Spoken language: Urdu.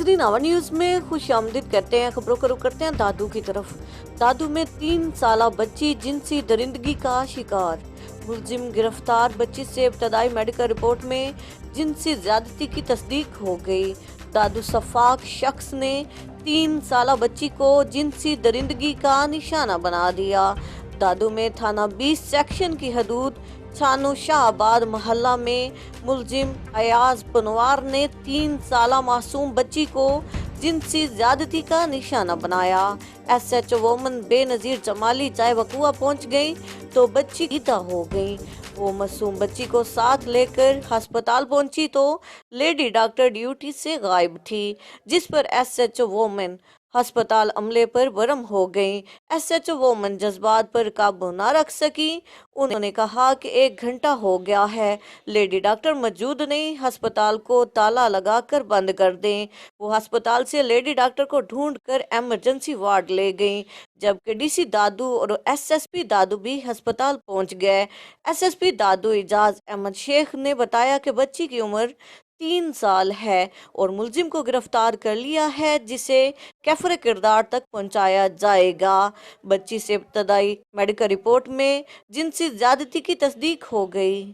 ناظرین، آور نیوز میں خوش آمدید کرتے ہیں۔ خبروں کا رخ کرتے ہیں دادو کی طرف۔ دادو میں 3 سالہ بچی جنسی درندگی کا شکار، ملزم گرفتار۔ بچی سے ابتدائی میڈیکل رپورٹ میں جنسی زیادتی کی تصدیق ہو گئی۔ دادو شفاق شخص نے 3 سالہ بچی کو جنسی درندگی کا نشانہ بنا دیا۔ دادو میں تھانہ 20 سیکشن کی حدود چھانو شہباز محلہ میں ملزم ایاز پنوار نے 3 سالہ معصوم بچی کو جنسی زیادتی کا نشانہ بنایا۔ ایس ایچ او وومن بے نظیر جمالی جائے وقوع پہنچ گئی تو بچی عیدہ ہو گئی۔ وہ معصوم بچی کو ساتھ لے کر ہسپتال پہنچی تو لیڈی ڈاکٹر ڈیوٹی سے غائب تھی، جس پر ایس ایچ او وومن ہسپتال عملے پر برہم ہو گئی۔ ایس ایچ او وومن جذبات پر قابو نہ رکھ سکی۔ انہوں نے کہا کہ 1 گھنٹہ ہو گیا ہے، لیڈی ڈاکٹر موجود نہیں، ہسپتال کو تالا لگا کر بند کر دیں۔ وہ ہسپتال سے لیڈی ڈاکٹر کو ڈھونڈ کر ایمرجنسی وارڈ لے گئیں، جبکہ ڈی سی دادو اور ایس ایس پی دادو بھی ہسپتال پہنچ گئے۔ ایس ایس پی دادو اعجاز احمد شیخ نے بتایا کہ بچی کی عمر 3 سال ہے اور ملزم کو گرفتار کر لیا ہے، جسے کیفر کردار تک پہنچایا جائے گا۔ بچی سے ابتدائی میڈیکل رپورٹ میں جنسی زیادتی کی تصدیق ہو گئی۔